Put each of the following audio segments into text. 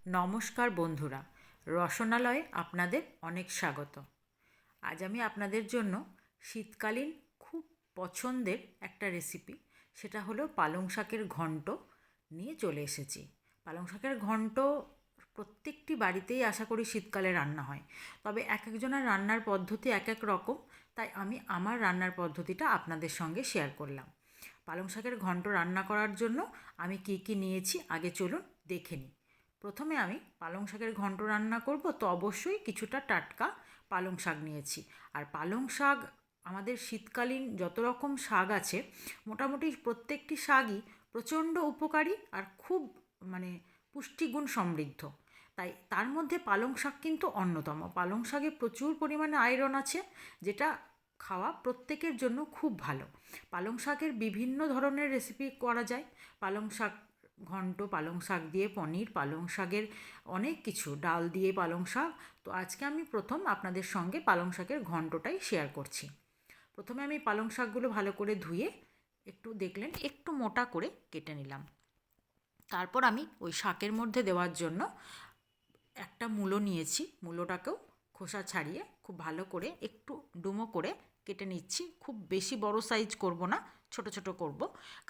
নমস্কার বন্ধুরা, রসনালয়ে আপনাদের অনেক স্বাগত। আজ আমি আপনাদের জন্য শীতকালীন খুব পছন্দের একটা রেসিপি, সেটা হলো পালং শাকের ঘন্ট নিয়ে চলে এসেছি। পালং শাকের ঘন্ট প্রত্যেকটি বাড়িতেই আশা করি শীতকালে রান্না হয়, তবে এক একজনের রান্নার পদ্ধতি এক এক রকম, তাই আমি আমার রান্নার পদ্ধতিটা আপনাদের সঙ্গে শেয়ার করলাম। পালং শাকের ঘন্ট রান্না করার জন্য আমি কী কী নিয়েছি আগে চলুন দেখে নিই। প্রথমে আমি পালং শাকের ঘন্ট রান্না করব, তো অবশ্যই কিছুটা টাটকা পালং শাক নিয়েছি। আর পালং শাক আমাদের শীতকালীন যত রকম শাক আছে, মোটামুটি প্রত্যেকটি শাকই প্রচণ্ড উপকারী আর খুব মানে পুষ্টিগুণ সমৃদ্ধ। তাই তার মধ্যে পালং শাক কিন্তু অন্যতম। পালং শাকে প্রচুর পরিমাণে আয়রন আছে, যেটা খাওয়া প্রত্যেকের জন্য খুব ভালো। পালং শাকের বিভিন্ন ধরনের রেসিপি করা যায়। পালং শাক ঘন্ট, পালং শাক দিয়ে পনির, পালং শাকের অনেক কিছু, ডাল দিয়ে পালং শাক। তো আজকে আমি প্রথম আপনাদের সঙ্গে পালং শাকের ঘন্টটাই শেয়ার করছি। প্রথমে আমি পালং শাকগুলো ভালো করে ধুয়ে একটু দেখলেন একটু মোটা করে কেটে নিলাম। তারপর আমি ওই শাকের মধ্যে দেওয়ার জন্য একটা মূলো নিয়েছি। মূলোটাকেও খোসা ছাড়িয়ে খুব ভালো করে একটু ডুমো করে কেটে নিচ্ছি। খুব বেশি বড় সাইজ করব না, ছোট ছোট করব,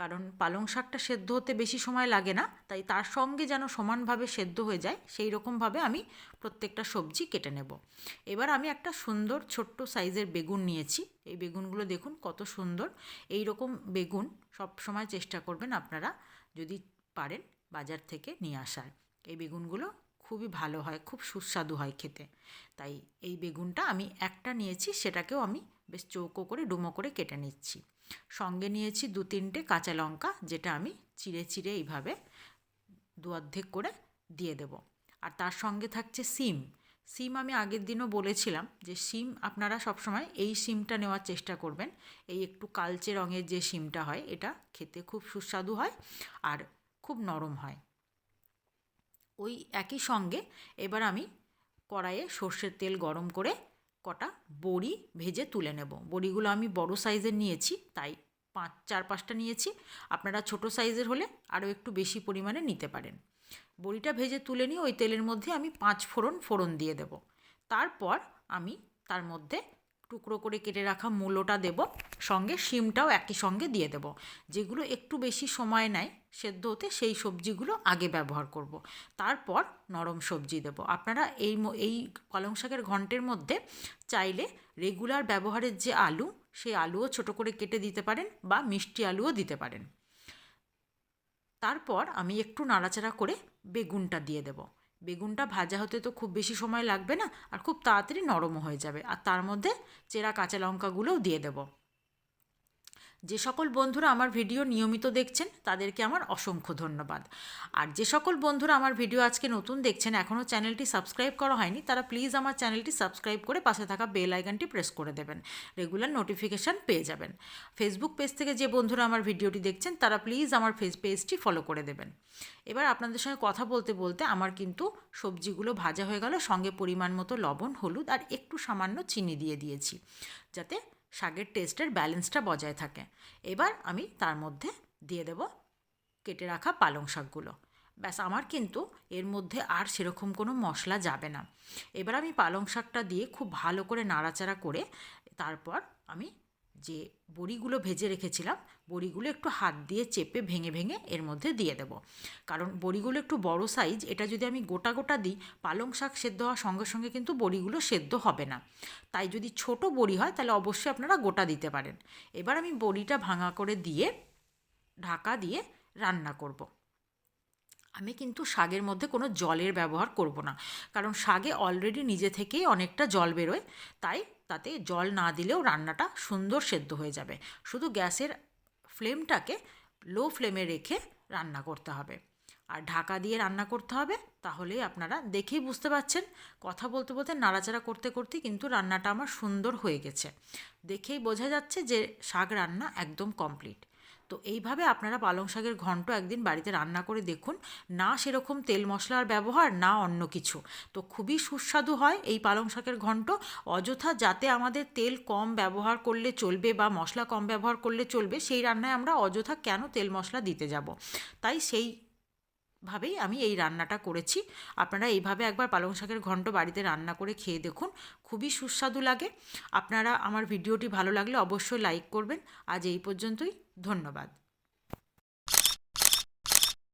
কারণ পালং শাকটা সেদ্ধ হতে বেশি সময় লাগে না, তাই তার সঙ্গে যেন সমানভাবে সেদ্ধ হয়ে যায় সেই রকমভাবে আমি প্রত্যেকটা সবজি কেটে নেব। এবার আমি একটা সুন্দর ছোট্ট সাইজের বেগুন নিয়েছি। এই বেগুনগুলো দেখুন কত সুন্দর। এই রকম বেগুন সব সময় চেষ্টা করবেন আপনারা, যদি পারেন, বাজার থেকে নিয়ে আসার। এই বেগুনগুলো খুবই ভালো হয়, খুব সুস্বাদু হয় খেতে। তাই এই বেগুনটা আমি একটা নিয়েছি, সেটাকেও আমি বেশ চৌকো করে ডুমো করে কেটে নিচ্ছি। সঙ্গে নিয়েছি 2-3টে কাঁচা লঙ্কা, যেটা আমি চিড়ে চিড়ে এইভাবে দু অর্ধেক করে দিয়ে দেব। আর তার সঙ্গে থাকছে সিম। সিম আমি আগের দিনও বলেছিলাম যে সিম আপনারা সবসময় এই সিমটা নেওয়ার চেষ্টা করবেন। এই একটু কালচে রঙের যে সিমটা হয়, এটা খেতে খুব সুস্বাদু হয় আর খুব নরম হয়। ওই একই সঙ্গে এবার আমি কড়াইয়ে সর্ষের তেল গরম করে কটা বড়ি ভেজে তুলে নেব। বড়িগুলো আমি বড় সাইজের নিয়েছি, তাই 4-5টা নিয়েছি। আপনারা ছোট সাইজের হলে আরও একটু বেশি পরিমাণে নিতে পারেন। বড়িটা ভেজে তুলে নিয়ে ওই তেলের মধ্যে আমি 5 ফোড়ন দিয়ে দেব। তারপর আমি তার মধ্যে টুকরো করে কেটে রাখা মূলোটা দেব, সঙ্গে শিমটাও একই সঙ্গে দিয়ে দেব। যেগুলো একটু বেশি সময় নেয় সেদ্ধ হতে, সেই সবজিগুলো আগে ব্যবহার করব। তারপর নরম সবজি দেব। আপনারা এই পালং শাকের ঘন্টের মধ্যে চাইলে রেগুলার ব্যবহারের যে আলু, সেই আলুও ছোট করে কেটে দিতে পারেন বা মিষ্টি আলুও দিতে পারেন। তারপর আমি একটু নাড়াচাড়া করে বেগুনটা দিয়ে দেব। বেগুনটা ভাজা হতে তো খুব বেশি সময় লাগবে না, আর খুব তাড়াতাড়ি নরমও হয়ে যাবে। আর তার মধ্যে চেরা কাঁচা লঙ্কাগুলোও দিয়ে দেব। যে সকল বন্ধুরা আমার ভিডিও নিয়মিত দেখছেন তাদেরকে আমার অসংখ্য ধন্যবাদ। আর যে সকল বন্ধুরা আমার ভিডিও আজকে নতুন দেখছেন, এখনও চ্যানেলটি সাবস্ক্রাইব করা হয়নি, তারা প্লিজ আমার চ্যানেলটি সাবস্ক্রাইব করে পাশে থাকা বেল আইকনটি প্রেস করে দেবেন। রেগুলার নোটিফিকেশান পেয়ে যাবেন। ফেসবুক পেজ থেকে যে বন্ধুরা আমার ভিডিওটি দেখছেন, তারা প্লিজ আমার পেজটি ফলো করে দেবেন। এবার আপনাদের সঙ্গে কথা বলতে বলতে আমার কিন্তু সবজিগুলো ভাজা হয়ে গেল। সঙ্গে পরিমাণ মতো লবণ, হলুদ আর একটু সামান্য চিনি দিয়ে দিয়েছি, যাতে শাকের টেস্টের ব্যালেন্সটা বজায় থাকে। এবার আমি তার মধ্যে দিয়ে দেব কেটে রাখা পালং শাকগুলো। ব্যাস, আমার কিন্তু এর মধ্যে আর সেরকম কোনো মশলা যাবে না। এবার আমি পালং শাকটা দিয়ে খুব ভালো করে নাড়াচাড়া করে তারপর আমি যে বড়িগুলো ভেজে রেখেছিলাম, বড়িগুলো একটু হাত দিয়ে চেপে ভেঙে ভেঙে এর মধ্যে দিয়ে দেব। কারণ বড়িগুলো একটু বড় সাইজ, এটা যদি আমি গোটা গোটা দিই, পালং শাক সেদ্ধ হওয়ার সঙ্গে সঙ্গে কিন্তু বড়িগুলো সেদ্ধ হবে না। তাই যদি ছোট বড়ি হয় তাহলে অবশ্যই আপনারা গোটা দিতে পারেন। এবার আমি বড়িটা ভাঙা করে দিয়ে ঢাকা দিয়ে রান্না করব। আমি কিন্তু শাকের মধ্যে কোনো জলের ব্যবহার করব না, কারণ শাকে অলরেডি নিজে থেকেই অনেকটা জল বেরোয়। তাই তাতে জল না দিলেও রান্নাটা সুন্দর সেদ্ধ হয়ে যাবে। শুধু গ্যাসের ফ্লেমটাকে লো ফ্লেমে রেখে রান্না করতে হবে আর ঢাকা দিয়ে রান্না করতে হবে। তাহলেই আপনারা দেখেই বুঝতে পারছেন, কথা বলতে বলতে নাড়াচাড়া করতে করতে কিন্তু রান্নাটা আমার সুন্দর হয়ে গেছে। দেখেই বোঝা যাচ্ছে যে শাক রান্না একদম কমপ্লিট। তো এইভাবে আপনারা পালং শাকের ঘন্ট একদিন বাড়িতে রান্না করে দেখুন। না সেরকম তেল মশলার ব্যবহার, না অন্য কিছু, তো খুবই সুস্বাদু হয় এই পালং শাকের ঘন্ট। অযথা যাতে আমাদের তেল কম ব্যবহার করলে চলবে বা মশলা কম ব্যবহার করলে চলবে, সেই রান্নায় আমরা অযথা কেন তেল মশলা দিতে যাব। তাই সেই ভাবেই আমি এই রান্নাটা করেছি। আপনারা এইভাবে একবার পালং শাকের ঘন্ট বাড়িতে রান্না করে খেয়ে দেখুন, খুবই সুস্বাদু লাগে। আপনারা আমার ভিডিওটি ভালো লাগলে অবশ্যই লাইক করবেন। আজ এই পর্যন্তই, ধন্যবাদ।